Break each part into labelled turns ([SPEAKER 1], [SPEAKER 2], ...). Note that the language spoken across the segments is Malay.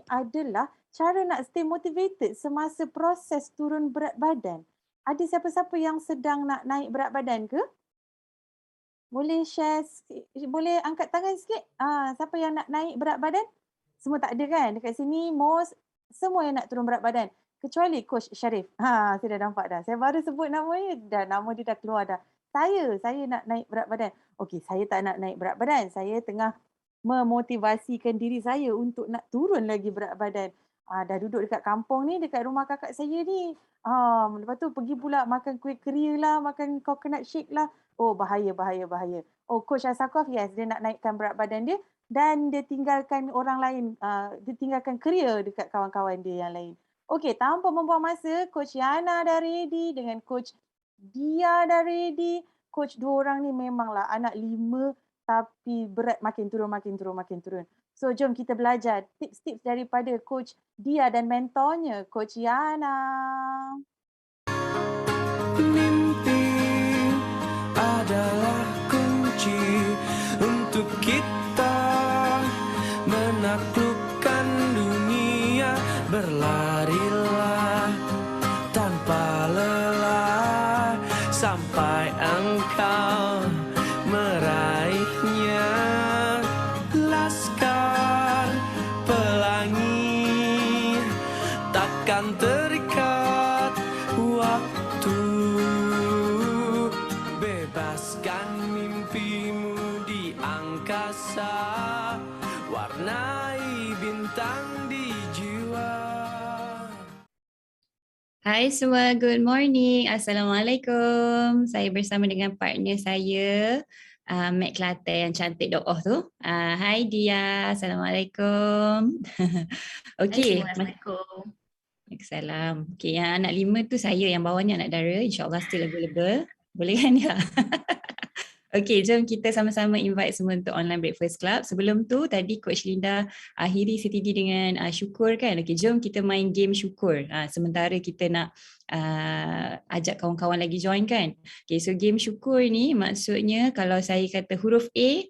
[SPEAKER 1] ni adalah cara nak stay motivated semasa proses turun berat badan. Ada siapa-siapa yang sedang nak naik berat badan ke? Boleh share, boleh angkat tangan sikit? Siapa yang nak naik berat badan? Semua tak ada kan? Dekat sini most semua yang nak turun berat badan. Kecuali Coach Sharif. Saya dah nampak dah. Saya baru sebut namanya, nama dia dah keluar dah. Saya nak naik berat badan. Okey, saya tak nak naik berat badan. Saya tengah memotivasikan diri saya untuk nak turun lagi berat badan. Dah duduk dekat kampung ni, dekat rumah kakak saya ni. Lepas tu pergi pula makan kuih keria lah, makan coconut shake lah. Oh, bahaya, bahaya, bahaya. Oh, Coach Asakov, yes, dia nak naikkan berat badan dia dan dia tinggalkan orang lain, dia tinggalkan keria dekat kawan-kawan dia yang lain. Okey, tanpa membuang masa, Coach Yana dah ready dengan Coach Dia dah ready. Coach dua orang ni memanglah anak 5 tapi berat makin turun, makin turun, makin turun. So, jom kita belajar tips-tips daripada Coach Dia dan mentornya, Coach Yana.
[SPEAKER 2] Mimpi adalah kunci untuk kita menaklukkan dunia. Berlarilah tanpa lelah sampai engkau meraihnya. Laskar pelangi takkan terikat waktu. Bebaskan mimpimu di angkasa, warnai bintang di jiwa.
[SPEAKER 3] Hai semua, good morning. Assalamualaikum. Saya bersama dengan partner saya, Mat Kelantan yang cantik doa tu. Hai Dia, Assalamualaikum. Okey.
[SPEAKER 4] Assalamualaikum.
[SPEAKER 3] Waalaikumsalam. Okey, yang anak 5 tu saya, yang bawahnya anak dara. InsyaAllah still available. Boleh kan ya? Okey, jom kita sama-sama invite semua untuk Online Breakfast Club. Sebelum tu, tadi Coach Linda akhiri CTD dengan syukur kan? Okey, jom kita main game syukur. Sementara kita nak ajak kawan-kawan lagi join kan? Okey, so game syukur ni maksudnya kalau saya kata huruf A,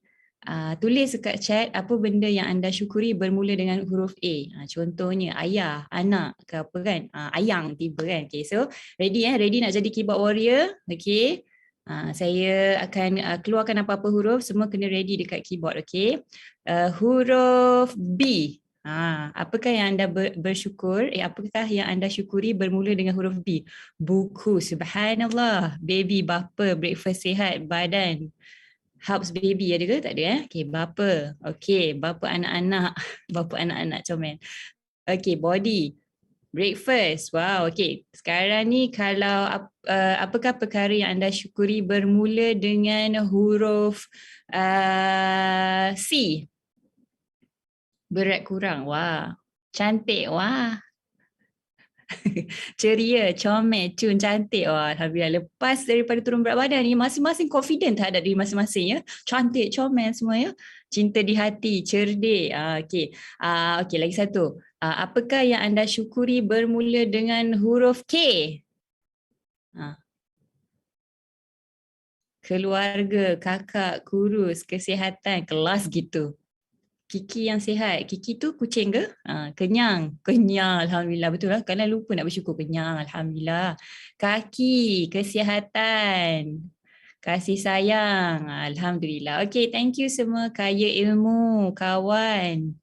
[SPEAKER 3] tulis dekat chat apa benda yang anda syukuri bermula dengan huruf A. Contohnya ayah, anak ke apa kan? Ayang tiba kan? Okay, so ready ready nak jadi keyboard warrior? Okay. Saya akan keluarkan apa-apa huruf, semua kena ready dekat keyboard, okay? Huruf B. Apakah yang anda bersyukur? Apakah yang anda syukuri bermula dengan huruf B? Buku, subhanallah. Baby, bapa, breakfast sihat, badan. Helps baby ada ke? Tak ada Okay, bapa. Okay, bapa anak-anak. Bapa anak-anak, comel. Okay, body. Breakfast. Wow, okay. Sekarang ni kalau apakah perkara yang anda syukuri bermula dengan huruf C? Berat kurang. Wah. Cantik. Wah. Ceria, comel, cun, cantik. Wah, alhamdulillah. Lepas daripada turun berat badan ni, masing-masing confident terhadap diri masing-masing ya. Cantik, comel semua ya. Cinta di hati, cerdik. Okay. Okay, lagi satu. Apakah yang anda syukuri bermula dengan huruf K? Keluarga, kakak, kurus, kesihatan, kelas gitu. Kiki yang sihat. Kiki tu kucing ke? Kenyang. Kenyang, alhamdulillah. Betul lah. Kalian lupa nak bersyukur. Kenyang, alhamdulillah. Kaki, kesihatan. Kasih sayang, alhamdulillah. Okay, thank you semua. Kaya ilmu, kawan.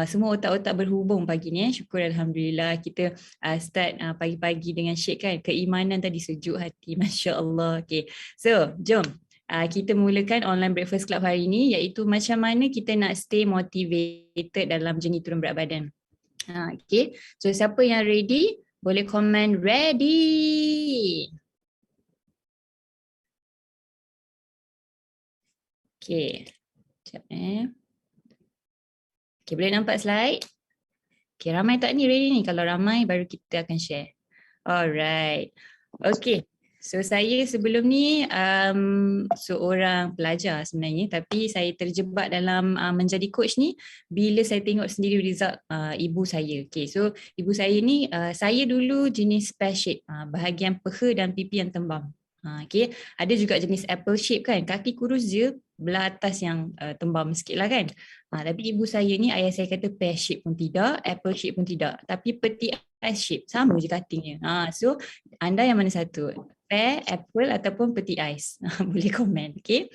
[SPEAKER 3] Semua otak-otak berhubung pagi ni. Syukur alhamdulillah. Kita start pagi-pagi dengan syek kan. Keimanan tadi sejuk hati. Masya Allah. Okay. So, jom. Kita mulakan Online Breakfast Club hari ini, iaitu macam mana kita nak stay motivated dalam journey turun berat badan. Okay, so siapa yang ready boleh komen ready. Okay, sekejap Okay, boleh nampak slide? Okay, ramai tak ni ready ni? Kalau ramai baru kita akan share. Alright, okay. So saya sebelum ni seorang pelajar sebenarnya, tapi saya terjebak dalam menjadi coach ni bila saya tengok sendiri result ibu saya. Okay, so ibu saya ni, saya dulu jenis pear shape, bahagian peha dan pipi yang tembam. Okay. Ada juga jenis apple shape kan, kaki kurus je, belah atas yang tembam sikit lah kan. Tapi ibu saya ni, ayah saya kata pear shape pun tidak, apple shape pun tidak. Tapi peti ais shape, sama je cuttingnya. So anda yang mana satu? Pear, apple ataupun peti ais? Boleh komen, okay.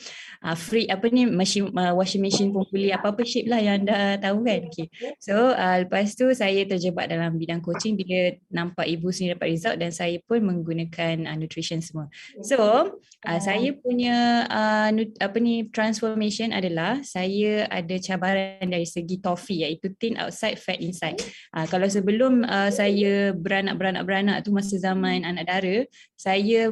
[SPEAKER 3] Free apa ni, washing machine pun boleh, apa-apa shape lah yang anda tahu kan. Okay. So lepas tu saya terjebak dalam bidang coaching bila nampak ibu sendiri dapat result dan saya pun menggunakan nutrition semua. So saya punya transformation adalah saya ada cabaran dari segi tofi, iaitu thin outside fat inside. Kalau sebelum saya beranak tu masa zaman anak dara, saya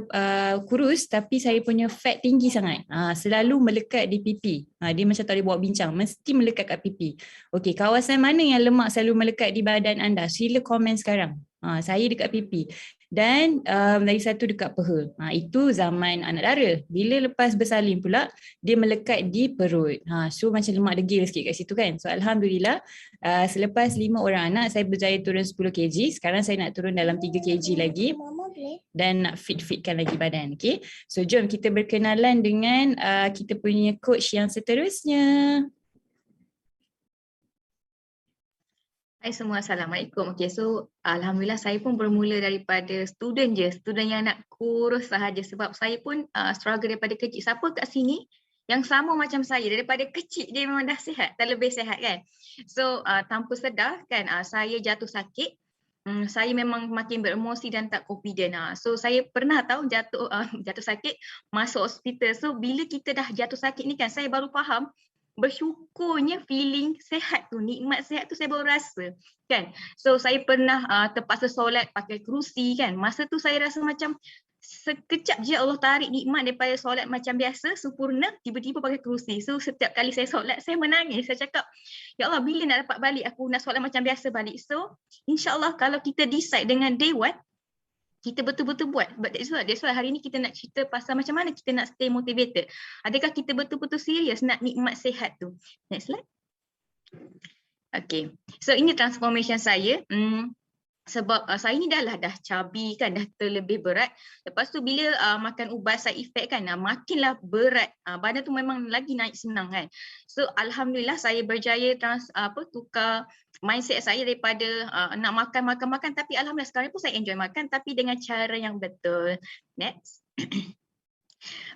[SPEAKER 3] kurus tapi saya punya fat tinggi sangat. Selalu melekat di pipi. Dia macam tak boleh buat bincang, mesti melekat kat pipi. Okey, kawasan mana yang lemak selalu melekat di badan anda? Sila komen sekarang. Saya dekat pipi. Dan lagi satu dekat peha. Itu zaman anak dara. Bila lepas bersalin pula, dia melekat di perut. So macam lemak degil sikit kat situ kan. So alhamdulillah, selepas 5 orang anak, saya berjaya turun 10 kg. Sekarang saya nak turun dalam 3 kg lagi. Dan nak fit-fitkan lagi badan. Okay. So jom kita berkenalan dengan kita punya coach yang seterusnya.
[SPEAKER 4] Hai semua, Assalamualaikum. Okay, so Alhamdulillah saya pun bermula daripada student yang nak kurus sahaja sebab saya pun struggle daripada kecil. Siapa kat sini yang sama macam saya, daripada kecil dia memang dah sihat, dah lebih sihat kan. So tanpa sedar kan saya jatuh sakit. Saya memang makin beremosi dan tak confident. So saya pernah tahu jatuh sakit, masuk hospital. So bila kita dah jatuh sakit ni kan, saya baru faham bersyukurnya feeling sehat tu, nikmat sehat tu saya baru rasa kan. So saya pernah terpaksa solat pakai kerusi kan. Masa tu saya rasa macam sekejap je Allah tarik nikmat daripada solat macam biasa sempurna, tiba-tiba pakai kerusi. So setiap kali saya solat saya menangis. Saya cakap, ya Allah, bila nak dapat balik aku nak solat macam biasa balik. So insyaAllah kalau kita decide dengan day one, kita betul-betul buat. But that's why hari ni kita nak cerita pasal macam mana kita nak stay motivated. Adakah kita betul-betul serius nak nikmat sehat tu? Next slide. Okay. So ini transformation saya. Sebab saya ni dah chubby kan, dah terlebih berat. Lepas tu bila makan ubat side effect kan, makinlah berat. Badan tu memang lagi naik senang kan. So alhamdulillah saya berjaya tukar mindset saya daripada nak makan tapi alhamdulillah sekarang pun saya enjoy makan tapi dengan cara yang betul. Next.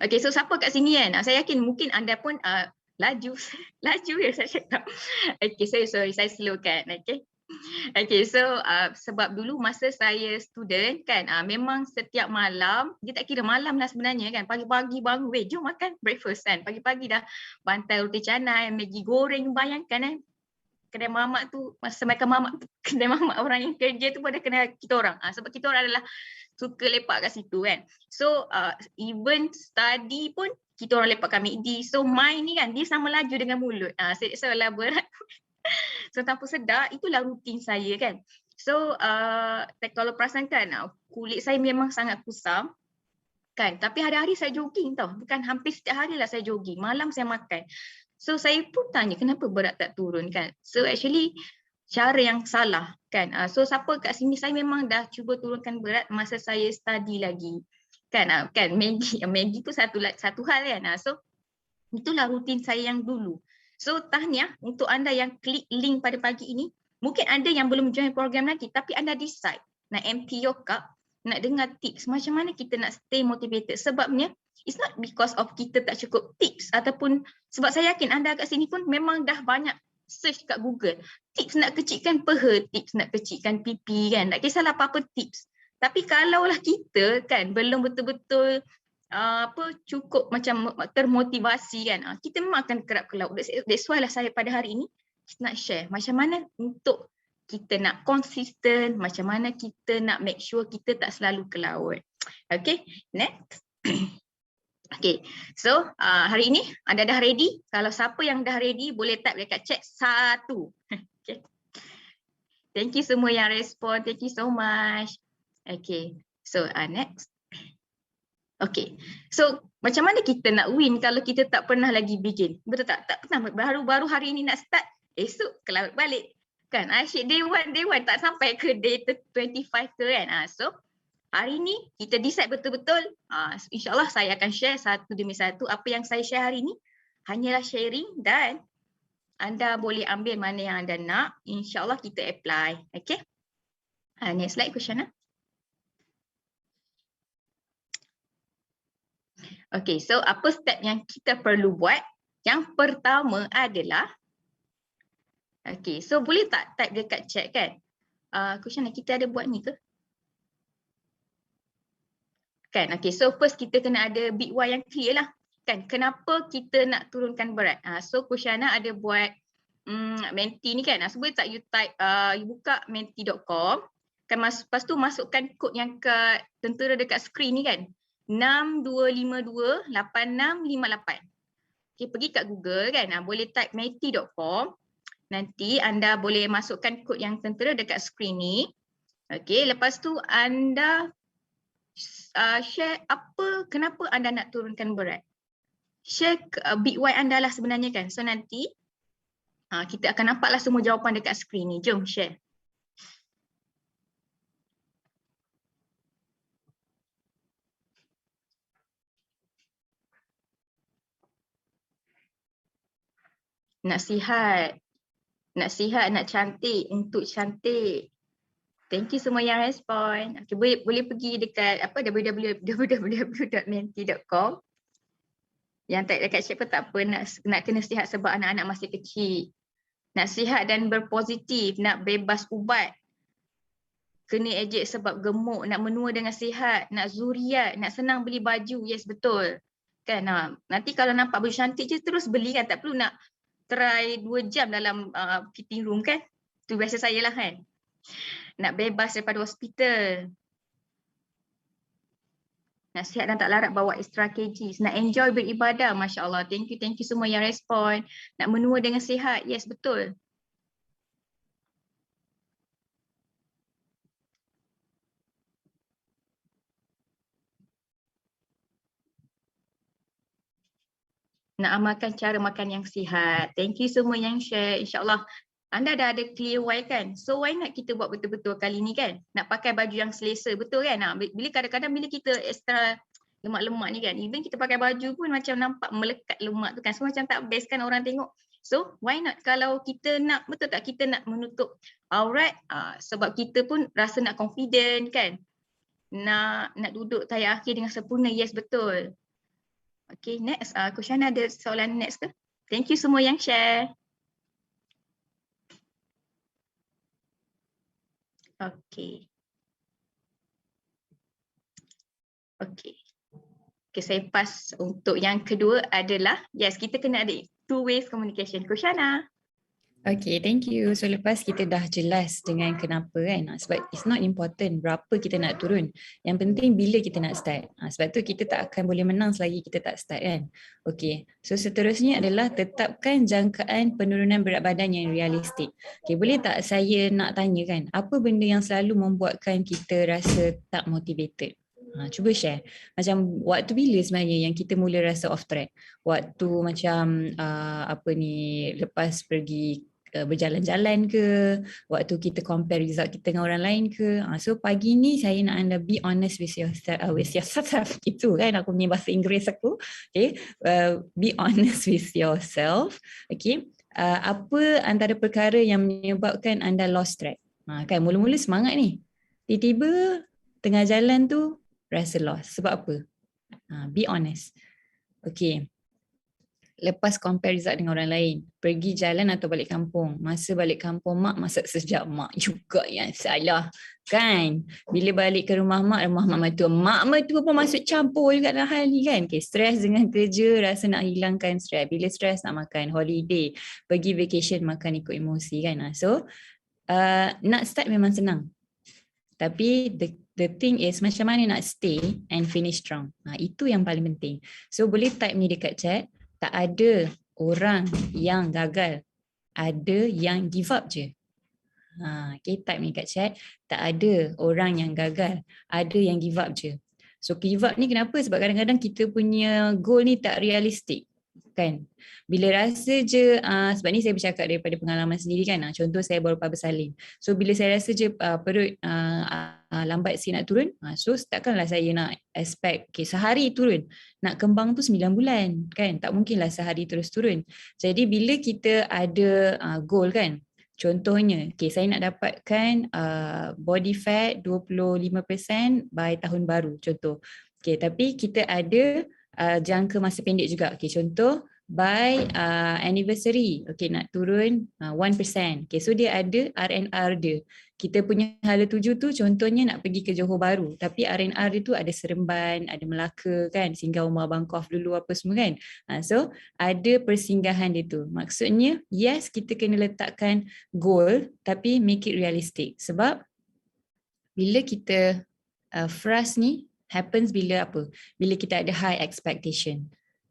[SPEAKER 4] Okay, so siapa kat sini kan? Saya yakin mungkin anda pun laju ya saya cakap. Okay, saya slowkan. Okay, so sebab dulu masa saya student kan, memang setiap malam, dia tak kira malam lah sebenarnya kan, pagi-pagi bangun, jom makan breakfast kan, pagi-pagi dah bantai roti canai, Maggi goreng, bayangkan kedai mamak tu, masa makan mamak, kedai mamak orang yang kerja tu pada kena kita orang, sebab kita orang adalah suka lepak kat situ kan. So even study pun kita orang lepak kat McD, so mind ni kan dia sama laju dengan mulut, saya berat. So tanpa sedar itulah rutin saya kan. So kalau perasan kan kulit saya memang sangat kusam kan, tapi hari-hari saya jogging tau, bukan hampir setiap hari lah saya jogging, malam saya makan. So saya pun tanya kenapa berat tak turun kan. So actually cara yang salah kan. So siapa kat sini, saya memang dah cuba turunkan berat masa saya study lagi kan. Maggi tu satu hal kan. So itulah rutin saya yang dulu. So tahniah untuk anda yang klik link pada pagi ini. Mungkin anda yang belum join program lagi tapi anda decide nak empty your cup, nak dengar tips macam mana kita nak stay motivated. Sebabnya it's not because of kita tak cukup tips ataupun sebab saya yakin anda kat sini pun memang dah banyak search kat Google. Tips nak kecilkan peha, tips nak kecilkan pipi kan. Tak kisahlah apa-apa tips. Tapi kalaulah kita kan belum betul-betul cukup macam termotivasi kan, kita memang akan kerap ke laut. That's why lah saya pada hari ini nak share macam mana untuk kita nak konsisten, macam mana kita nak make sure kita tak selalu ke laut. Okay, next. Okay, so hari ini anda dah ready? Kalau siapa yang dah ready boleh type dekat chat 1. Okay. Thank you semua yang respon, thank you so much. Okay, so next. Okay, so macam mana kita nak win kalau kita tak pernah lagi begin? Betul tak? Tak pernah, baru hari ini nak start, esok ke laut balik. Kan, asyik day one tak sampai ke day 25 ke kan. So, hari ni kita decide betul-betul. InsyaAllah saya akan share satu demi satu apa yang saya share hari ni. Hanyalah sharing dan anda boleh ambil mana yang anda nak. InsyaAllah kita apply. Okay. Next slide, Kushana. Okay, so apa step yang kita perlu buat? Yang pertama adalah, okay, so boleh tak type dekat chat kan? Kushana, kita ada buat ni ke? Kan, okay, so first kita kena ada big why yang clear lah. Kan, kenapa kita nak turunkan berat? So Kushana ada buat Menti ni kan. So boleh tak you type, you buka menti.com. Kan lepas tu masukkan kod yang kat tentera dekat skrin ni kan. 62528658. Okay, pergi kat Google kan. Boleh type menti.com. Nanti anda boleh masukkan kod yang tentera dekat skrin ni. Okay, lepas tu anda share kenapa anda nak turunkan berat. Share big why anda lah sebenarnya kan. So nanti kita akan nampaklah semua jawapan dekat skrin ni. Jom share. Nak sihat, nak cantik, untuk cantik. Thank you semua yang respon. Okay, boleh pergi dekat www.menti.com. Yang type dekat chat pun tak apa, nak kena sihat sebab anak-anak masih kecil. Nak sihat dan berpositif, nak bebas ubat. Kena ejek sebab gemuk, nak menua dengan sihat, nak zuriat, nak senang beli baju. Yes, betul. Kan, nanti kalau nampak baju cantik je terus beli kan, tak perlu nak try 2 jam dalam fitting room kan. Tu biasa saya lah kan. Nak bebas daripada hospital. Nak sihat dan tak larat bawa extra kgs. Nak enjoy beribadah. Masya Allah. Thank you semua yang respon. Nak menua dengan sihat. Yes, betul. Nak amalkan cara makan yang sihat. Thank you semua yang share. InsyaAllah anda dah ada clear why kan. So why nak kita buat betul-betul kali ni kan. Nak pakai baju yang selesa. Betul kan. Bila kadang-kadang bila kita extra lemak-lemak ni kan. Even kita pakai baju pun macam nampak melekat lemak tu kan. So macam tak best kan orang tengok. So why not kalau kita nak, betul tak kita nak menutup aurat. Sebab kita pun rasa nak confident kan. Nak duduk tayar akhir dengan sempurna. Yes, betul. Okay, next. Kushana ada soalan next ke? Thank you semua yang share. Okay. Okay. Okay, saya pass untuk yang kedua adalah, yes, kita kena ada two ways communication. Kushana.
[SPEAKER 3] Okay, thank you. So lepas kita dah jelas dengan kenapa kan. Sebab it's not important berapa kita nak turun. Yang penting bila kita nak start. Sebab tu kita tak akan boleh menang selagi kita tak start kan. Okay, so seterusnya adalah tetapkan jangkaan penurunan berat badan yang realistik. Okay, boleh tak saya nak tanya kan, apa benda yang selalu membuatkan kita rasa tak motivated? Cuba share. Macam waktu bila sebenarnya yang kita mula rasa off track? Waktu macam lepas pergi berjalan-jalan ke, waktu kita compare result kita dengan orang lain ke. So pagi ni saya nak anda be honest with yourself. Itu kan aku punya bahasa Inggeris aku. Okay, be honest with yourself. Okay, apa antara perkara yang menyebabkan anda lost track? Kan mula-mula semangat ni, tiba-tiba tengah jalan tu rasa lost. Sebab apa? Be honest. Okay. Lepas compare result dengan orang lain, pergi jalan atau balik kampung. Masa balik kampung mak masak sejak, mak juga yang salah kan. Bila balik ke rumah mak mertua pun masuk campur juga dalam hal ni kan. Okay, stres dengan kerja, rasa nak hilangkan stres. Bila stres nak makan holiday, pergi vacation makan ikut emosi kan. So nak start memang senang, tapi the thing is macam mana nak stay and finish strong. Itu yang paling penting. So boleh type ni dekat chat. Tak ada orang yang gagal, ada yang give up je. Okay, type ni kat chat. Tak ada orang yang gagal, ada yang give up je. So give up ni kenapa? Sebab kadang-kadang kita punya goal ni tak realistik kan. Bila rasa je, sebab ni saya bercakap daripada pengalaman sendiri kan. Contoh saya baru bersalin. So bila saya rasa je perut lambat sikit nak turun. So takkanlah saya nak expect sehari turun. Nak kembang tu 9 bulan kan. Tak mungkinlah sehari terus turun. Jadi bila kita ada goal kan. Contohnya, saya nak dapatkan body fat 25% by tahun baru contoh. Tapi kita ada jangka masa pendek juga. Contoh by anniversary, nak turun 1%. So dia ada R&R dia. Kita punya hala tuju tu contohnya nak pergi ke Johor Bahru, tapi R&R dia tu ada Seremban, ada Melaka kan, singgah rumah Abang Kof dulu apa semua kan. So ada persinggahan dia tu. Maksudnya yes, kita kena letakkan goal tapi make it realistic. Sebab bila kita frust ni happens bila apa? Bila kita ada high expectation.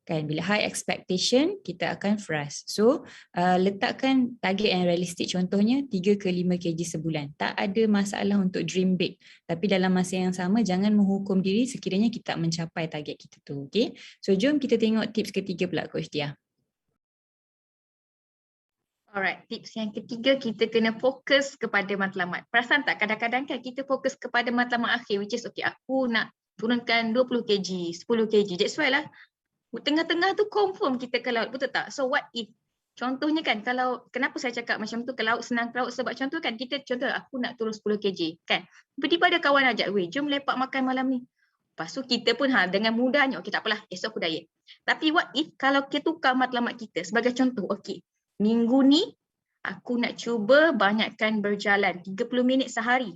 [SPEAKER 3] Kan, bila high expectation kita akan frust. So letakkan target yang realistik, contohnya 3 ke 5 kg sebulan. Tak ada masalah untuk dream big, tapi dalam masa yang sama jangan menghukum diri sekiranya kita tak mencapai target kita tu. Okay? So jom kita tengok tips ketiga pula Coach Dia.
[SPEAKER 4] Alright, tips yang ketiga, kita kena fokus kepada matlamat. Perasan tak kadang-kadang kan kita fokus kepada matlamat akhir, which is aku nak turunkan 20 kg, 10 kg. That's why lah tengah-tengah tu confirm kita ke laut, betul tak? So what if, contohnya kan, kalau kenapa saya cakap macam tu ke laut, senang ke laut, sebab contoh kan kita contoh aku nak turun 10 kg kan, tiba-tiba ada kawan ajak, weh jom lepak makan malam ni. Lepas tu kita pun dengan mudahnya, okey tak apalah, esok aku diet. Tapi what if kalau kita tukar matlamat kita, sebagai contoh, okey minggu ni aku nak cuba banyakkan berjalan 30 minit sehari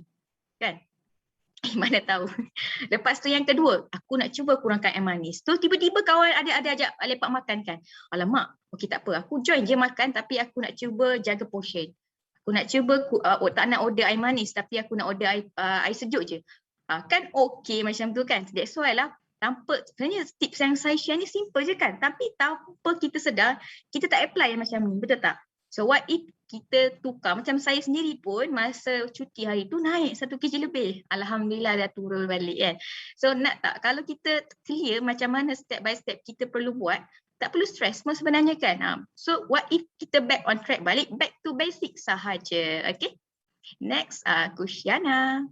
[SPEAKER 4] kan. Mana tahu. Lepas tu yang kedua, aku nak cuba kurangkan air manis. Tu tiba-tiba kawan ada ajak lepak makan kan. Alamak, okey tak apa. Aku join je makan tapi aku nak cuba jaga portion. Aku nak cuba tak nak order air manis tapi aku nak order air sejuk je. Kan okey macam tu kan. That's why lah sebenarnya tips yang saya share ni simple je kan. Tapi tanpa kita sedar, kita tak apply macam ni. Betul tak? So what if kita tukar, macam saya sendiri pun masa cuti hari tu naik 1 kg lebih. Alhamdulillah dah turun balik kan. So nak tak, kalau kita clear macam mana step by step kita perlu buat, tak perlu stress pun sebenarnya kan. So what if kita back on track balik, back to basic sahaja. Okay. Next, Kushiana.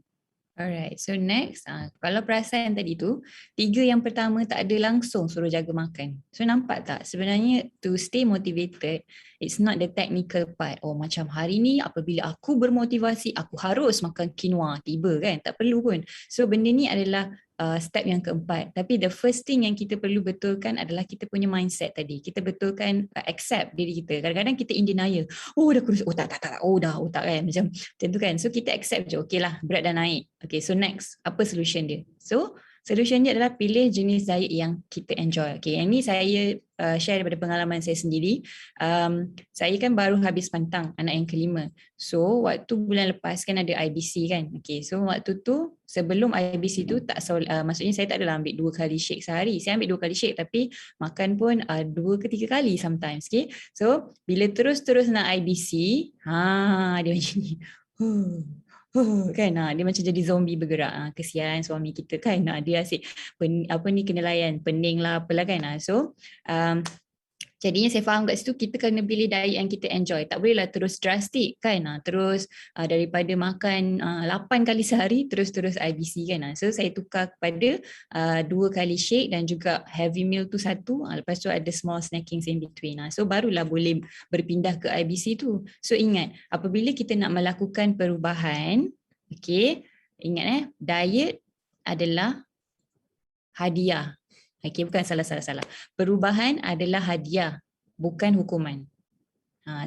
[SPEAKER 3] Alright, so next, kalau perasan tadi tu, 3 yang pertama tak ada langsung suruh jaga makan. So nampak tak, sebenarnya to stay motivated, it's not the technical part. Oh macam hari ni apabila aku bermotivasi, aku harus makan quinoa, tiba kan, tak perlu pun. So benda ni adalah step yang keempat. Tapi the first thing yang kita perlu betulkan adalah kita punya mindset tadi. Kita betulkan accept diri kita. Kadang-kadang kita in denial. Oh dah kurus, oh tak, oh dah, oh tak kan. Macam tu kan. So kita accept je, okay lah berat dah naik. Okay, so next, apa solution dia? So solution dia adalah pilih jenis diet yang kita enjoy. Okay, yang ni saya share daripada pengalaman saya sendiri. Saya kan baru habis pantang anak yang kelima. So waktu bulan lepas kan ada IBC kan. Okay, so waktu tu sebelum IBC tu maksudnya saya tak adalah ambil 2 kali shake sehari. Saya ambil 2 kali shake tapi makan pun 2 ke 3 kali sometimes. Okay, so bila terus-terus nak IBC, dia macam ni. Kan dia macam jadi zombie bergerak. Kesian suami kita kan, dia asyik kena layan pening lah apalah kan. So jadinya saya faham kat situ kita kena pilih diet yang kita enjoy. Tak bolehlah terus drastik kan. Terus daripada makan 8 kali sehari terus IBC kan. So saya tukar kepada 2 kali shake dan juga heavy meal tu 1. Lepas tu ada small snacking in between. So barulah boleh berpindah ke IBC tu. So ingat, apabila kita nak melakukan perubahan, okay, ingat diet adalah hadiah. Okay, bukan salah. Perubahan adalah hadiah, bukan hukuman.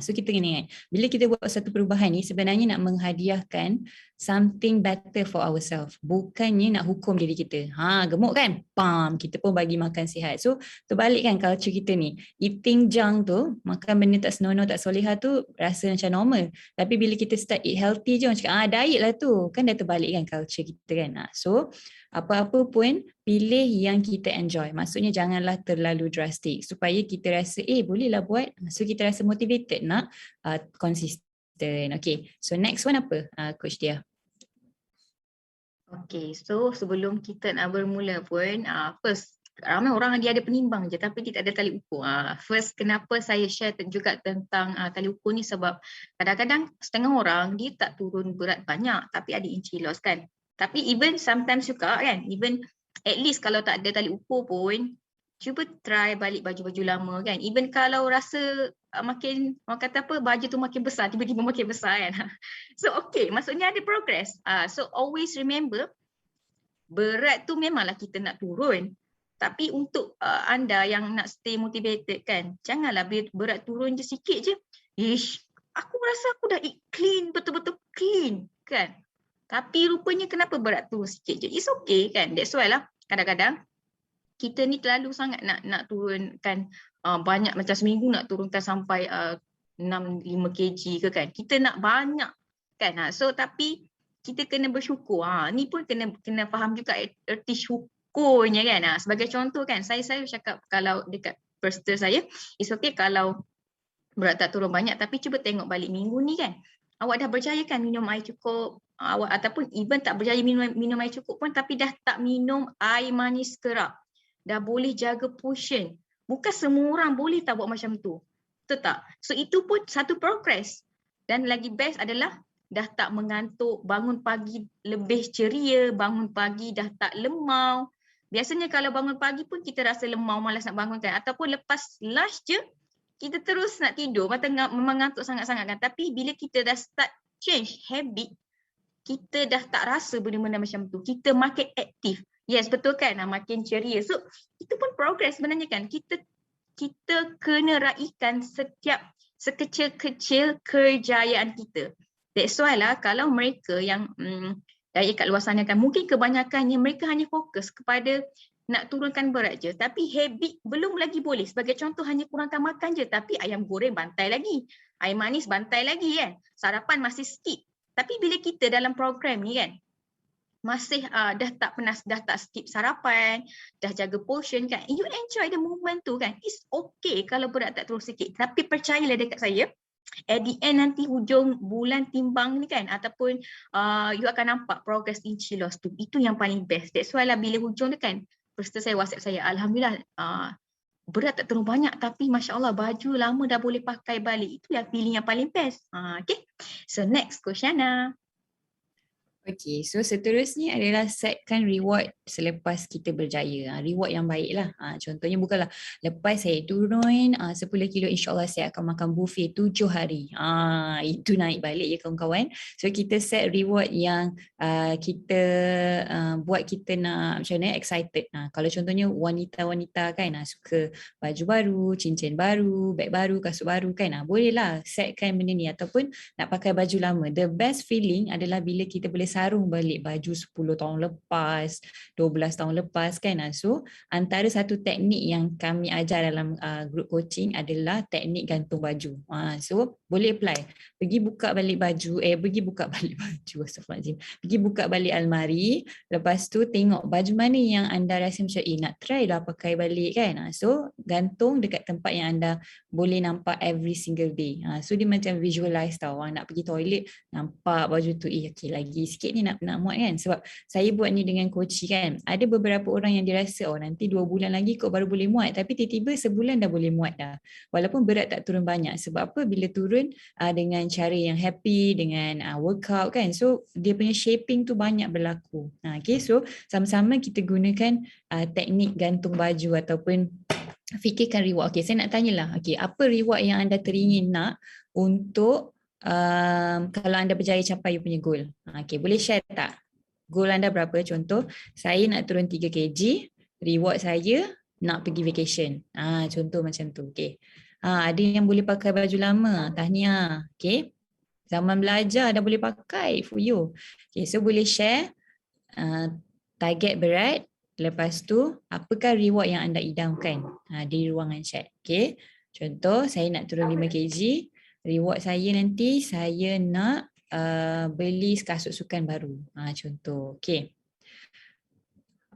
[SPEAKER 3] So kita kena ingat, bila kita buat satu perubahan ni sebenarnya nak menghadiahkan something better for ourselves. Bukannya nak hukum diri kita. Gemuk kan? Pam, kita pun bagi makan sihat. So terbalik kan culture kita ni. Eating junk tu, makan benda tak senonoh, tak soleha tu rasa macam normal. Tapi bila kita start eat healthy je, orang cakap diet lah tu. Kan dah terbalik kan culture kita kan. So apa-apa pun pilih yang kita enjoy. Maksudnya janganlah terlalu drastik supaya kita rasa bolehlah buat. So kita rasa motivated nak konsisten. Okay, so next one apa Coach Dia?
[SPEAKER 4] Okay, so sebelum kita nak bermula pun, first ramai orang dia ada penimbang je tapi dia tak ada tali ukur. First, kenapa saya share juga tentang tali ukur ni sebab kadang-kadang setengah orang dia tak turun berat banyak tapi ada inci loss kan. Tapi even sometimes juga kan, even at least kalau tak ada tali ukur pun, cuba try balik baju-baju lama kan. Even kalau rasa makin, orang kata apa, baju tu makin besar, tiba-tiba makin besar kan. So okay, maksudnya ada progress. So always remember, berat tu memanglah kita nak turun. Tapi untuk anda yang nak stay motivated kan, janganlah berat turun je sikit je. Ish, aku rasa aku dah eat clean, betul-betul clean kan. Tapi rupanya kenapa berat turun sikit je. It's okay kan. That's why lah kadang-kadang kita ni terlalu sangat nak turunkan banyak, macam seminggu nak turunkan sampai 6-5 kg ke kan. Kita nak banyak kan. So tapi kita kena bersyukur. Ni pun kena faham juga erti syukurnya kan. Sebagai contoh kan, saya cakap kalau dekat first saya, it's okay kalau berat tak turun banyak, tapi cuba tengok balik minggu ni kan. Awak dah berjaya kan minum air cukup, awak ataupun even tak berjaya minum air cukup pun, tapi dah tak minum air manis kerap. Dah boleh jaga portion. Bukan semua orang boleh tak buat macam tu. Betul tak? So itu pun satu progress. Dan lagi best adalah dah tak mengantuk, bangun pagi lebih ceria, bangun pagi dah tak lemau. Biasanya kalau bangun pagi pun kita rasa lemau, malas nak bangun kan. Ataupun lepas lunch je, kita terus nak tidur, memang ngantuk sangat-sangat kan. Tapi bila kita dah start change habit, kita dah tak rasa benda-benda macam tu. Kita makin aktif. Yes, betul kan? Makin ceria. So, itu pun progress sebenarnya kan. Kita kena raikan setiap sekecil-kecil kejayaan kita. That's why lah kalau mereka yang daya kat luar sana kan, mungkin kebanyakannya mereka hanya fokus kepada nak turunkan berat je, tapi habit belum lagi boleh. Sebagai contoh, hanya kurangkan makan je, tapi ayam goreng bantai lagi, air manis bantai lagi kan, sarapan masih skip. Tapi bila kita dalam program ni kan, masih dah tak skip sarapan, dah jaga portion kan, you enjoy the moment tu kan. It's okay kalau berat tak turun sikit, tapi percayalah dekat saya, at the end nanti hujung bulan timbang ni kan, ataupun you akan nampak progress inch loss tu. Itu yang paling best. That's why lah bila hujung tu kan, first saya WhatsApp saya, alhamdulillah berat tak turun banyak, tapi Masya Allah baju lama dah boleh pakai balik. Itu yang feeling yang paling best. Okay, so next Kosyana.
[SPEAKER 3] Okay, so seterusnya adalah setkan reward selepas kita berjaya. Reward yang baik lah. Contohnya bukanlah lepas saya turun 10 kilo, insyaAllah saya akan makan buffet 7 hari. Itu naik balik ya kawan-kawan. So kita set reward yang kita buat kita nak macam mana, excited. Kalau contohnya wanita-wanita kan suka baju baru, cincin baru, beg baru, kasut baru kan. Bolehlah setkan benda ni, ataupun nak pakai baju lama. The best feeling adalah bila kita boleh sarung balik baju 10 tahun lepas, 12 tahun lepas kan. So antara satu teknik yang kami ajar dalam group coaching adalah teknik gantung baju. So boleh apply. Pergi buka balik baju, astagfirullahaladzim. Pergi buka balik almari, lepas tu tengok baju mana yang anda rasa macam nak try lah pakai balik kan. So gantung dekat tempat yang anda boleh nampak every single day. So dia macam visualize tau. Nak pergi toilet, nampak baju tu, okay lagi sikit ni nak muat kan. Sebab saya buat ni dengan coach kan, ada beberapa orang yang dirasa nanti 2 bulan lagi kok baru boleh muat, tapi tiba-tiba sebulan dah boleh muat dah, walaupun berat tak turun banyak. Sebab apa? Bila turun dengan cara yang happy, dengan workout kan, so dia punya shaping tu banyak berlaku. Okay, so sama-sama kita gunakan teknik gantung baju ataupun fikirkan reward. Okay, saya nak tanyalah, okay, apa reward yang anda teringin nak untuk kalau anda berjaya capai you punya goal? Okay, boleh share tak? Goal anda berapa? Contoh, saya nak turun 3 kg, reward saya nak pergi vacation. Contoh macam tu. Okay. Ada yang boleh pakai baju lama, tahniah. Okay. Zaman belajar dah boleh pakai for you. Okay, so boleh share target berat, lepas tu apakah reward yang anda idamkan di ruangan chat. Okay. Contoh, saya nak turun 5 kg, reward saya nanti saya nak beli kasut sukan baru. Contoh. Okay.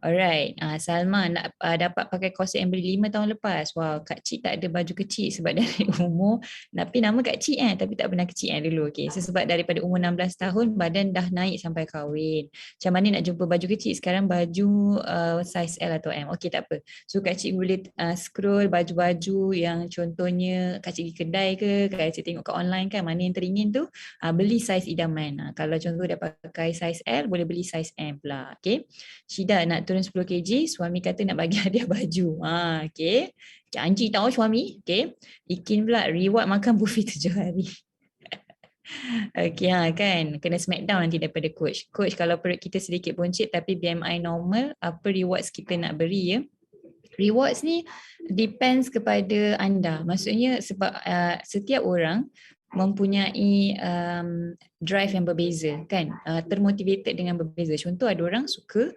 [SPEAKER 3] Alright, Salma nak dapat pakai korset yang beli 5 tahun lepas. Wow, Kak Cik tak ada baju kecil sebab dari umur, tapi nama Kak Cik tapi tak pernah kecil dulu. Okay, so sebab daripada umur 16 tahun badan dah naik sampai kahwin. Macam mana nak jumpa baju kecil sekarang, baju size L atau M. Okay, tak apa. So Kak Cik boleh scroll baju-baju yang contohnya Kak Cik pergi kedai ke, Kak Cik tengok kat online kan, mana yang teringin tu, beli size idaman. Kalau contoh dah pakai size L, boleh beli size M pula. Okay. Syida nak turun 10 kg, suami kata nak bagi hadiah baju. Okay. Janji tahu suami. Okay. Ikin pula reward makan buffet 7 hari. Okay, kan kena smackdown nanti daripada coach. Coach, kalau perut kita sedikit buncit tapi BMI normal, apa rewards kita nak beri ya? Rewards ni depends kepada anda. Maksudnya sebab setiap orang mempunyai drive yang berbeza kan, termotivated dengan berbeza. Contoh ada orang suka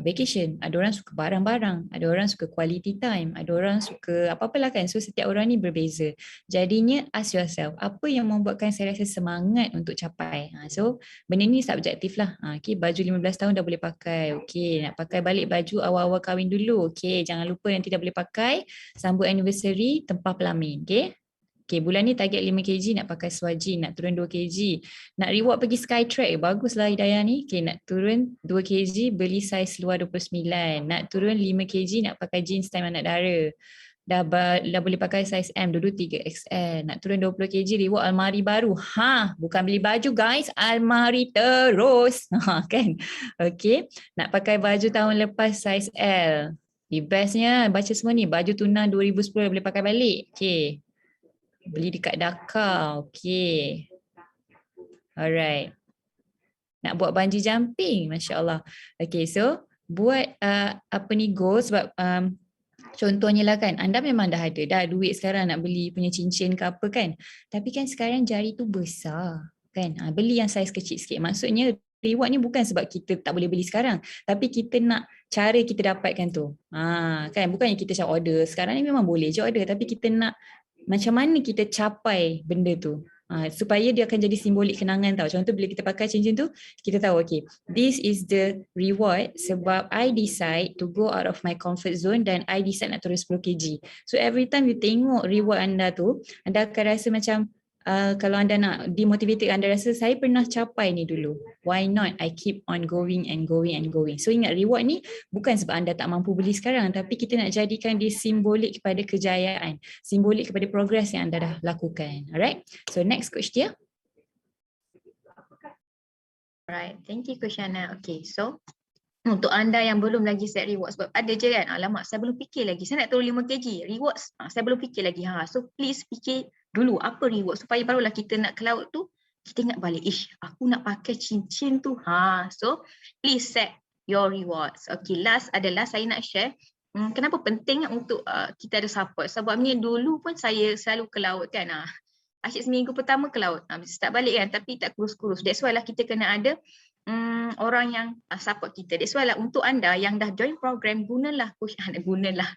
[SPEAKER 3] vacation, ada orang suka barang-barang, ada orang suka quality time, ada orang suka apa-apalah kan. So setiap orang ni berbeza. Jadinya ask yourself, apa yang membuatkan saya rasa semangat untuk capai. So benda ni subjektif lah. Okay, baju 15 tahun dah boleh pakai. Okay, nak pakai balik baju awal-awal kahwin dulu. Okay, jangan lupa nanti dah boleh pakai sambut anniversary tempah pelamin. Okay. Okay, bulan ni target 5 kg nak pakai swajin, nak turun 2 kg. Nak reward pergi Skytrack, baguslah Hidayah ni. Okay, nak turun 2 kg beli saiz luar 29. Nak turun 5 kg nak pakai jeans time anak dara. Dah boleh pakai saiz M, dulu 3XL. Nak turun 20 kg reward almari baru. Bukan beli baju guys, almari terus. Kan? Okay, nak pakai baju tahun lepas saiz L. The bestnya baca semua ni, baju tunang 2010 boleh pakai balik. Okay. Beli dekat Dakar. Okay. Alright. Nak buat bungee jumping. Masya Allah. Okay, so buat apa ni goal sebab contohnya lah kan, anda memang dah ada dah duit sekarang nak beli punya cincin ke apa kan. Tapi kan sekarang jari tu besar kan. Beli yang saiz kecil sikit. Maksudnya reward ni bukan sebab kita tak boleh beli sekarang. Tapi kita nak cara kita dapatkan tu. Kan, bukannya kita macam order. Sekarang ni memang boleh je order. Tapi kita nak macam mana kita capai benda tu. Supaya dia akan jadi simbolik kenangan tau. Contoh bila kita pakai cincin tu, kita tahu okay, this is the reward sebab I decide to go out of my comfort zone dan I decide nak turun 10 kg. So every time you tengok reward anda tu, anda akan rasa macam kalau anda nak demotivated, anda rasa saya pernah capai ni dulu. Why not I keep on going and going and going. So ingat, reward ni bukan sebab anda tak mampu beli sekarang, tapi kita nak jadikan dia simbolik kepada kejayaan, simbolik kepada progres yang anda dah lakukan. Alright, so next Coach Tia.
[SPEAKER 4] Alright, thank you Coach Ana. Okay, so untuk anda yang belum lagi set reward, sebab ada je kan, alamak saya belum fikir lagi, saya nak turun 5 kg, rewards saya belum fikir lagi. So please fikir dulu apa reward supaya barulah kita nak ke laut tu, kita ingat balik, aku nak pakai cincin tu. So please set your rewards. Okay, last adalah saya nak share kenapa penting untuk kita ada support. Sebabnya dulu pun saya selalu ke laut kan. Asyik seminggu pertama ke laut, start balik kan, tapi tak kurus-kurus. That's why lah kita kena ada orang yang support kita. That's why lah untuk anda yang dah join program, gunalah coach anda, gunalah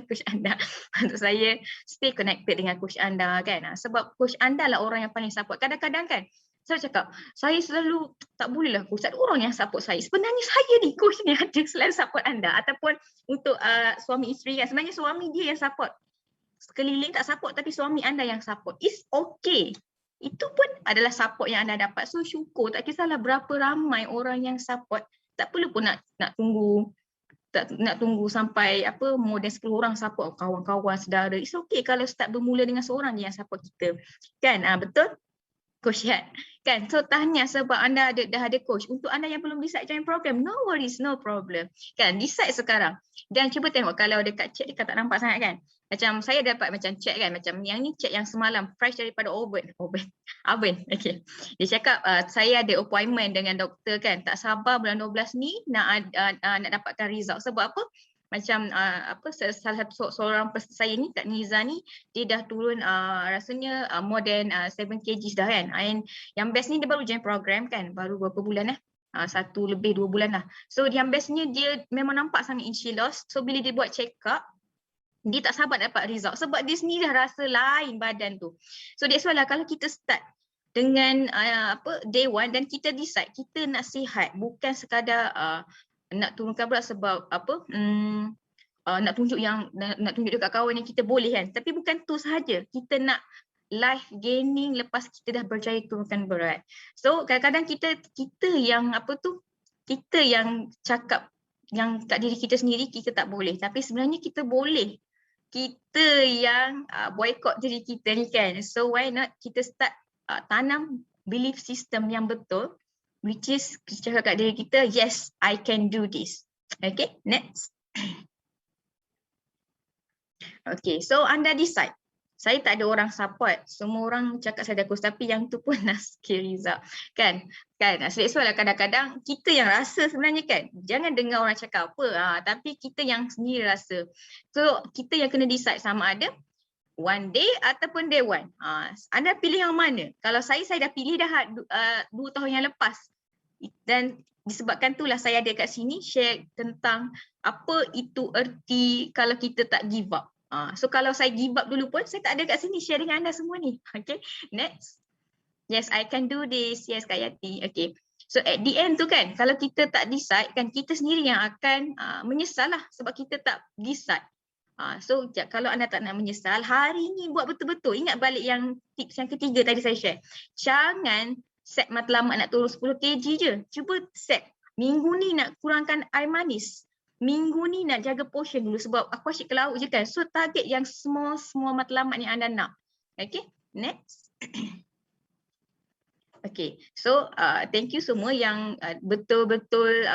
[SPEAKER 4] coach anda untuk saya stay connected dengan coach anda kan. Sebab coach anda lah orang yang paling support. Kadang-kadang kan saya cakap, saya selalu tak boleh lah coach, ada orang yang support saya. Sebenarnya saya ni coach ni ada selalu support anda. Ataupun untuk suami isteri kan, sebenarnya suami dia yang support. Sekeliling tak support tapi suami anda yang support. It's okay. Itu pun adalah support yang anda dapat. So syukur, tak kisahlah berapa ramai orang yang support. Tak perlu pun nak tunggu sampai more than 10 orang support, kawan-kawan, saudara. It's okay kalau start bermula dengan seorang je yang support kita. Kan? Betul? Coach Yat. Kan? So tahniah sebab anda dah ada coach. Untuk anda yang belum decide join program, no worries, no problem. Kan? Decide sekarang. Dan cuba tengok kalau dekat chat dekat tak nampak sangat kan. Macam saya dapat macam chat kan, macam yang ni chat yang semalam, fresh daripada oven. Okay. Dia cakap saya ada appointment dengan doktor kan, tak sabar bulan 12 ni nak dapatkan result. Sebab apa? Macam salah satu seorang peserta saya ni, Kak Niza ni, dia dah turun rasanya more than 7 kg dah kan. And yang best ni dia baru join program kan, baru berapa bulan 1 lebih 2 bulan lah. So yang bestnya dia memang nampak sangat in she lost. So bila dia buat check up, dia tak sabar dapat result sebab dia sendiri dah rasa lain badan tu. So that's why lah kalau kita start dengan day one dan kita decide kita nak sihat, bukan sekadar nak turunkan berat sebab apa? Nak tunjuk dekat kawan yang kita boleh kan. Tapi bukan tu sahaja. Kita nak life gaining lepas kita dah berjaya turunkan berat. So kadang-kadang kita yang kita yang cakap yang kat diri kita sendiri kita tak boleh. Tapi sebenarnya kita boleh. Kita yang boycott diri kita ni kan. So why not kita start tanam belief system yang betul, which is kita cakap kat diri kita, yes, I can do this. Okay, next. Okay, so anda decide. Saya tak ada orang support. Semua orang cakap saya dah kurus, tapi yang tu pun nak skill result. Kan? Sebab lah kadang-kadang kita yang rasa sebenarnya kan. Jangan dengar orang cakap apa. Tapi kita yang sendiri rasa. So, kita yang kena decide sama ada one day ataupun day one. Anda pilih yang mana? Kalau saya dah pilih dah 2 tahun yang lepas. Dan disebabkan itulah saya ada kat sini share tentang apa itu erti kalau kita tak give up. So kalau saya give up dulu pun saya tak ada kat sini share dengan anda semua ni. Okay, next. Yes, I can do this. Yes, Kak Yati. Okay. So at the end tu kan, kalau kita tak decide kan kita sendiri yang akan menyesal lah sebab kita tak decide. So kalau anda tak nak menyesal, hari ni buat betul-betul. Ingat balik yang tips yang ketiga tadi saya share. Jangan set matlamat nak turun 10 kg je. Cuba set. Minggu ni nak kurangkan air manis. Minggu ni nak jaga portion dulu sebab aku asyik ke laut je kan. So target yang semua matlamat yang anda nak. Okay, next. Okay, so thank you semua yang betul-betul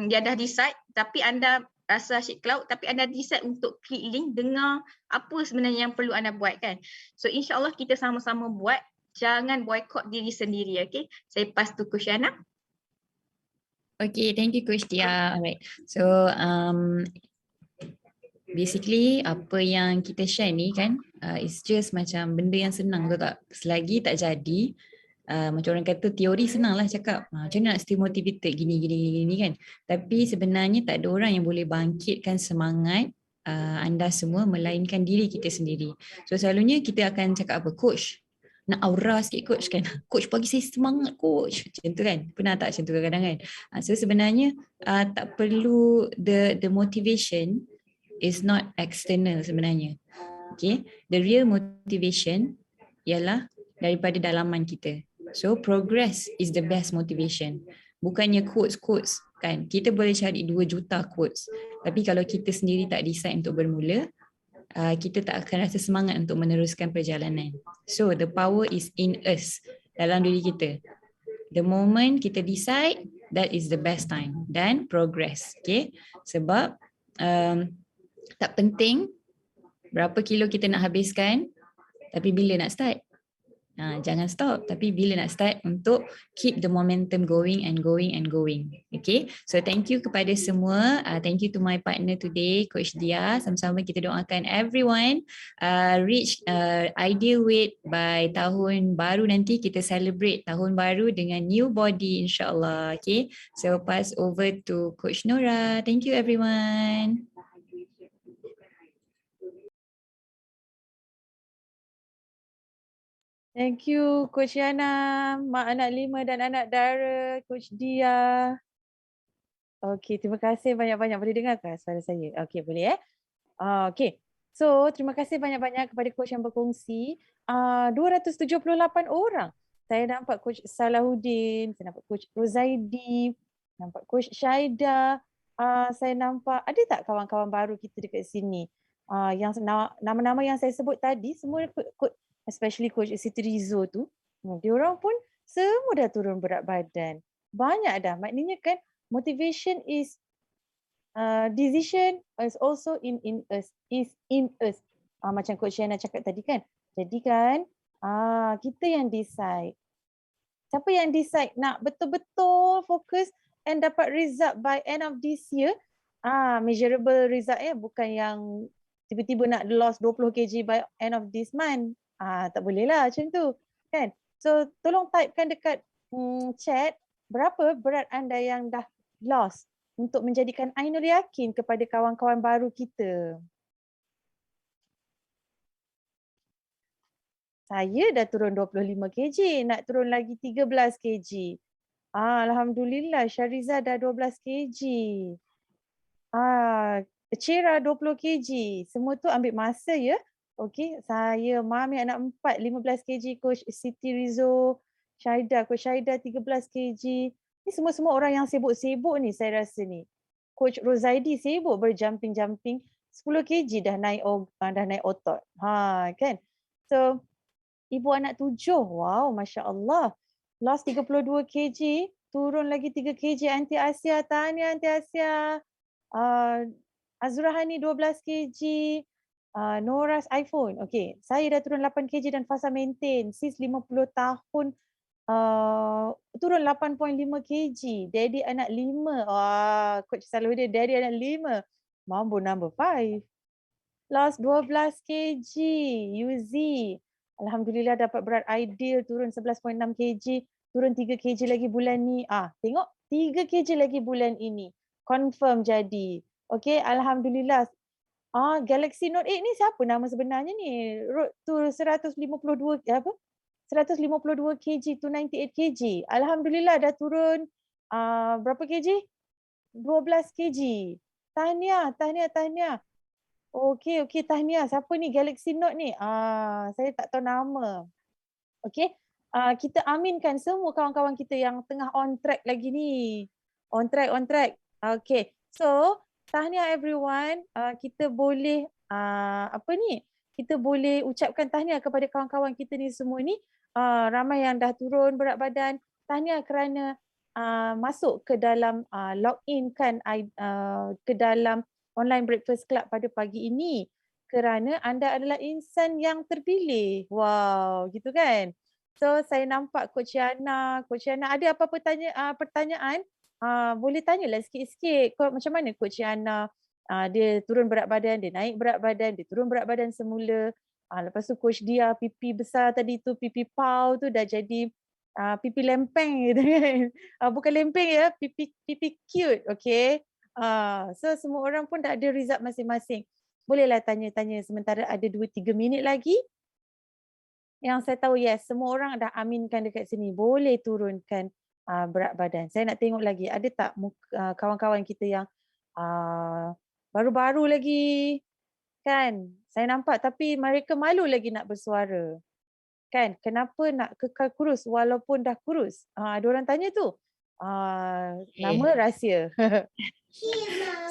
[SPEAKER 4] yang dah decide tapi anda rasa asyik cloud tapi anda decide untuk klik link, dengar apa sebenarnya yang perlu anda buat kan. So insyaAllah kita sama-sama buat, jangan boycott diri sendiri, okay. Saya pass to Kusyana.
[SPEAKER 3] Okay, thank you Coach Tia. Alright, so basically apa yang kita share ni kan, it's just macam benda yang senang tu tak. Selagi tak jadi, macam orang kata teori senang lah cakap. Macam mana nak stay motivated gini kan. Tapi sebenarnya tak ada orang yang boleh bangkitkan semangat anda semua melainkan diri kita sendiri. So selalunya kita akan cakap apa? Coach, nak aura sikit coach kan. Coach bagi saya semangat coach. Macam tu kan. Pernah tak macam tu kadang-kadang kan. So sebenarnya tak perlu the motivation is not external sebenarnya. Okay. The real motivation ialah daripada dalaman kita. So progress is the best motivation. Bukannya quotes kan. Kita boleh cari 2 juta quotes. Tapi kalau kita sendiri tak decide untuk bermula, kita tak akan rasa semangat untuk meneruskan perjalanan. So the power is in us, dalam diri kita. The moment kita decide, that is the best time. Dan progress. Okay. Sebab tak penting berapa kilo kita nak habiskan, tapi bila nak start. Jangan stop, tapi bila nak start untuk keep the momentum going and going. Okay, so thank you kepada semua. Thank you to my partner today, Coach Dia. Sama-sama kita doakan everyone reach ideal weight by tahun baru nanti. Kita celebrate tahun baru dengan new body insyaAllah. Okay, so pass over to Coach Nora. Thank you everyone.
[SPEAKER 1] Thank you Coach Yana, Mak Anak 5 dan Anak Dara, Coach Dia. Okey, terima kasih banyak-banyak. Boleh dengar ke suara saya? Okey, boleh okey. So, terima kasih banyak-banyak kepada coach yang berkongsi. 278 orang. Saya nampak Coach Salahuddin, saya nampak Coach Rozaidi, nampak Coach Syaida. Saya nampak, ada tak kawan-kawan baru kita dekat sini? Yang nama-nama yang saya sebut tadi, semua especially Coach Siti Rizo tu, diorang pun semua dah turun berat badan. Banyak dah. Maknanya kan motivation is decision is also in us, is in us. Macam Coach Shana cakap tadi kan. Jadi kan kita yang decide. Siapa yang decide nak betul-betul fokus and dapat result by end of this year, measurable result bukan yang tiba-tiba nak lost 20 kg by end of this month. Tak boleh lah macam tu kan. So tolong typekan dekat chat berapa berat anda yang dah lost untuk menjadikan Ainul yakin kepada kawan-kawan baru kita. Saya dah turun 25 kg, nak turun lagi 13 kg. Alhamdulillah, Syariza dah 12 kg. Cira 20 kg. Semua tu ambil masa ya. Okey, saya mami anak 4, 15 kg, Coach Siti Rizo, Coach Syaida 13 kg. Ni semua orang yang sibuk-sibuk ni saya rasa ni. Coach Rozaidi sibuk berjumping-jumping, 10 kg dah naik otot. Kan. So ibu anak 7. Wow, masya-Allah. Lost 32 kg, turun lagi 3 kg Aunty Asia. Tahniah Aunty Asia. Azrahani 12 kg. Noras iPhone. Okey, saya dah turun 8 kg dan fasa maintain. Sis 50 tahun turun 8.5 kg. Daddy anak 5. Coach Salahuddin daddy anak 5. Mambo number 5. Lost 12 kg. Yuzi. Alhamdulillah dapat berat ideal, turun 11.6 kg. Turun 3 kg lagi bulan ni. Tengok 3 kg lagi bulan ini. Confirm jadi. Okey, alhamdulillah. Galaxy Note 8 ni siapa nama sebenarnya ni? Road to 152 kg to 98 kg. Alhamdulillah dah turun berapa kg? 12 kg. Tahniah. Okey, tahniah. Siapa ni Galaxy Note ni? Saya tak tahu nama. Okey. Kita aminkan semua kawan-kawan kita yang tengah on track lagi ni. On track. Okay. So, tahniah everyone. Kita boleh, kita boleh ucapkan tahniah kepada kawan-kawan kita ni semua ni. Ramai yang dah turun berat badan. Tahniah kerana masuk ke dalam login kan ke dalam Online Breakfast Club pada pagi ini. Kerana anda adalah insan yang terpilih. Wow, gitu kan? So saya nampak Coach Yana ada apa-apa pertanyaan? Boleh tanyalah sikit-sikit. Macam mana Coach Yana? Dia turun berat badan, dia naik berat badan, dia turun berat badan semula. Lepas tu Coach Dia pipi besar tadi tu, pipi pau tu dah jadi pipi lempeng gitu kan. Bukan lempeng ya, pipi cute, okay? So semua orang pun dah ada result masing-masing. Bolehlah tanya-tanya sementara ada 2-3 minit lagi. Yang saya tahu yes, semua orang dah aminkan dekat sini. Boleh turunkan berat badan. Saya nak tengok lagi, ada tak kawan-kawan kita yang baru-baru lagi kan? Saya nampak tapi mereka malu lagi nak bersuara. Kan? Kenapa nak kekal kurus walaupun dah kurus? Ada orang tanya tu. Nama rahsia.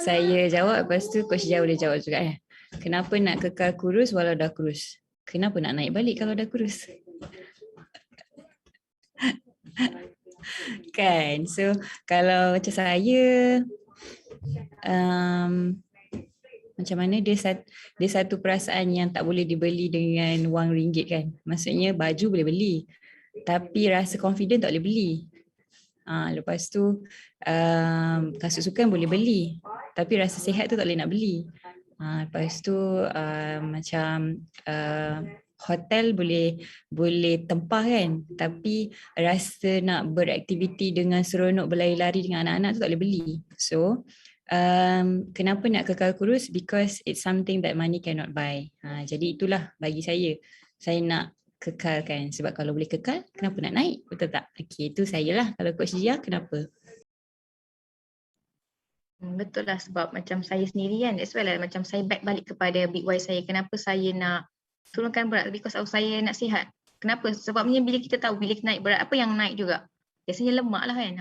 [SPEAKER 3] Saya jawab, lepas tu Coach Jia boleh jawab juga. Kenapa nak kekal kurus walau dah kurus? Kenapa nak naik balik kalau dah kurus? Kan? So kalau macam saya, macam mana dia satu perasaan yang tak boleh dibeli dengan wang ringgit kan. Maksudnya baju boleh beli, tapi rasa confident tak boleh beli. Lepas tu kasut sukan boleh beli, tapi rasa sihat tu tak boleh nak beli. Lepas tu macam hotel boleh tempah kan, tapi rasa nak beraktiviti dengan seronok berlari-lari dengan anak-anak tu tak boleh beli. So kenapa nak kekal kurus? Because it's something that money cannot buy. Jadi itulah bagi saya nak kekalkan. Sebab kalau boleh kekal, kenapa nak naik? Betul tak? Okay, itu saya lah. Kalau Coach Jia, kenapa?
[SPEAKER 4] Betul lah, sebab macam saya sendiri kan, that's why lah macam saya back balik kepada big why saya. Kenapa saya nak turunkan berat? Because saya nak sihat. Kenapa? Sebabnya bila kita tahu bila kita naik berat, apa yang naik juga? Biasanya lemak lah kan,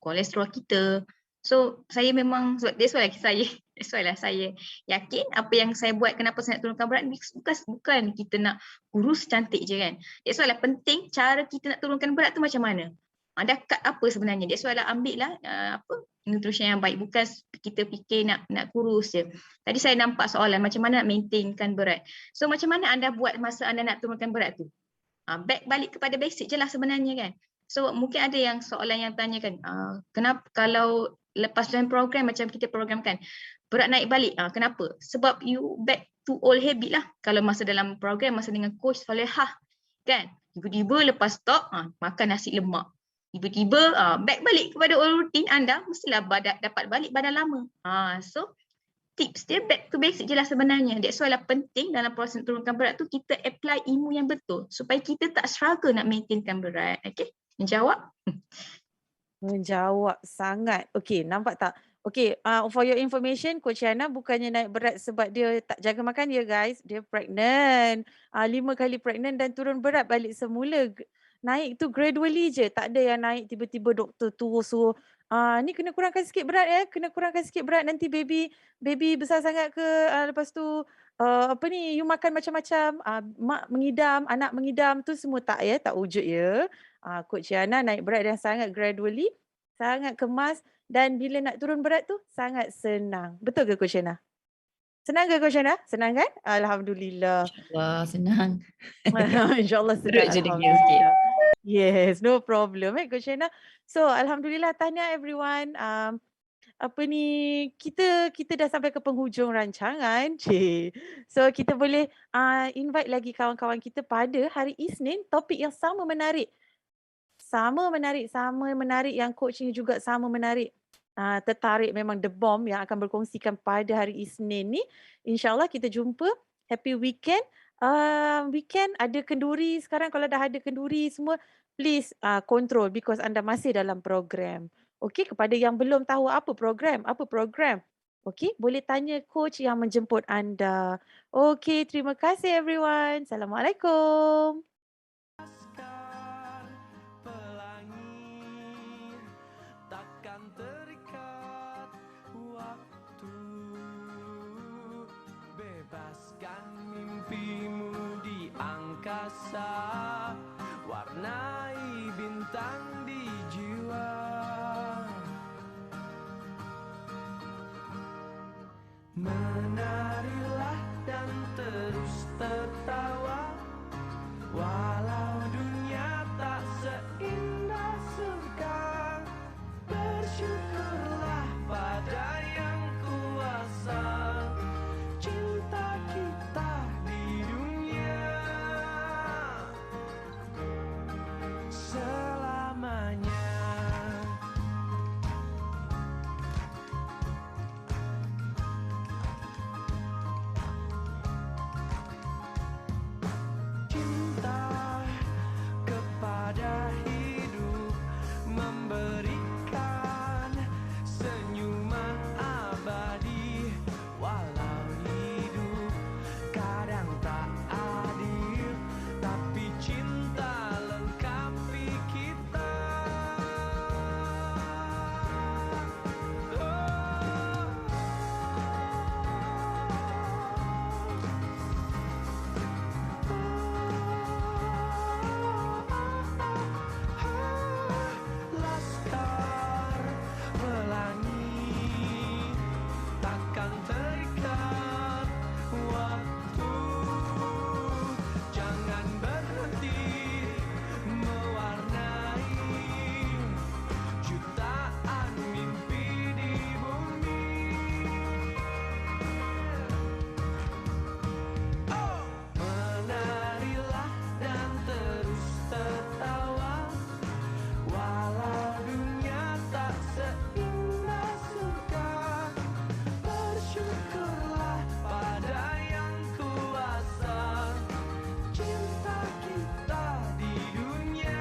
[SPEAKER 4] kolesterol kita. So saya memang, that's why lah saya yakin apa yang saya buat, kenapa saya nak turunkan berat, bukan kita nak kurus cantik je kan. That's why lah penting cara kita nak turunkan berat tu macam mana. Dah cut apa sebenarnya. That's why lah ambil lah nutrition yang baik, bukan kita fikir nak kurus je. Tadi saya nampak soalan macam mana nak maintainkan berat. So macam mana anda buat masa anda nak turunkan berat tu? Back balik kepada basic je lah sebenarnya kan. So mungkin ada yang soalan yang tanyakan, kenapa kalau lepas join program macam kita programkan berat naik balik, kenapa? Sebab you back to old habit lah. Kalau masa dalam program, masa dengan coach Solehah kan, tiba-tiba lepas stop makan nasi lemak. Tiba-tiba back balik kepada old routine anda, mestilah dapat balik badan lama. So tips dia back to basic je lah sebenarnya. That's why lah penting dalam proses turunkan berat tu kita apply ilmu yang betul supaya kita tak struggle nak maintainkan berat. Okay, menjawab?
[SPEAKER 1] Menjawab sangat. Okey, nampak tak? Okey, for your information, Coach Yana bukannya naik berat sebab dia tak jaga makan ya guys. Dia pregnant. 5 kali pregnant dan turun berat balik semula. Naik tu gradually je. Tak ada yang naik tiba-tiba doktor tu suruh, ni kena kurangkan sikit berat ya, kena kurangkan sikit berat nanti baby besar sangat ke, lepas tu apa ni, you makan macam-macam, mak mengidam, anak mengidam tu semua tak ya, tak wujud ya. Coach Yana naik berat yang sangat gradually, sangat kemas dan bila nak turun berat tu sangat senang. Betul ke Coach Yana? Senang ke Coach Yana? Senang kan? Alhamdulillah.
[SPEAKER 3] InsyaAllah senang.
[SPEAKER 1] InsyaAllah
[SPEAKER 3] Perut
[SPEAKER 1] senang.
[SPEAKER 3] je degil sikit.
[SPEAKER 1] Alhamdulillah. Yes, no problem Coach Yana. So alhamdulillah, tahniah everyone. Apa ni, kita dah sampai ke penghujung rancangan. So kita boleh invite lagi kawan-kawan kita pada hari Isnin, topik yang sama menarik. Sama menarik yang coach ni juga sama menarik. Tertarik memang the bomb yang akan berkongsikan pada hari Isnin ni. InsyaAllah kita jumpa. Happy weekend. Weekend ada kenduri sekarang, kalau dah ada kenduri semua, please control because anda masih dalam program. Okey, kepada yang belum tahu apa program. Okey, boleh tanya coach yang menjemput anda. Okey, terima kasih everyone. Assalamualaikum.
[SPEAKER 2] Lepaskan pelangi, takkan terikat waktu. Bebaskan mimpimu di angkasa, warnai bintang di jiwa. Menarilah dan terus tertawa, walau dunia tak seindah surga. Bersyukurlah pada yang kuasa, cinta kita di dunia selamanya. Cinta kepada hidup, memberikan senyuman abadi. Walau hidup kadang tak adil, tapi cinta lengkapi kita. Laskar pelangi, takkan terikat waktu. Jangan berhenti mewarnai jutaan mimpi di bumi. Menarilah dan terus tertawa, walau dunia tak seindah surga. Bersyukurlah pada yang kuasa, cinta kita di dunia.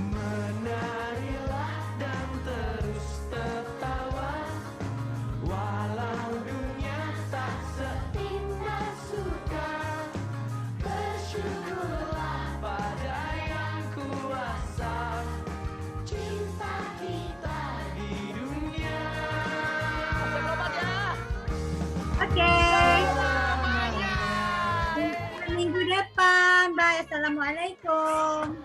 [SPEAKER 2] Menarilah dan terus tertawa, walau dunia tak seindah surga. Bersyukurlah pada yang kuasa, cinta kita di dunia.
[SPEAKER 5] Okey. Jumpa minggu depan. Bye. Assalamualaikum.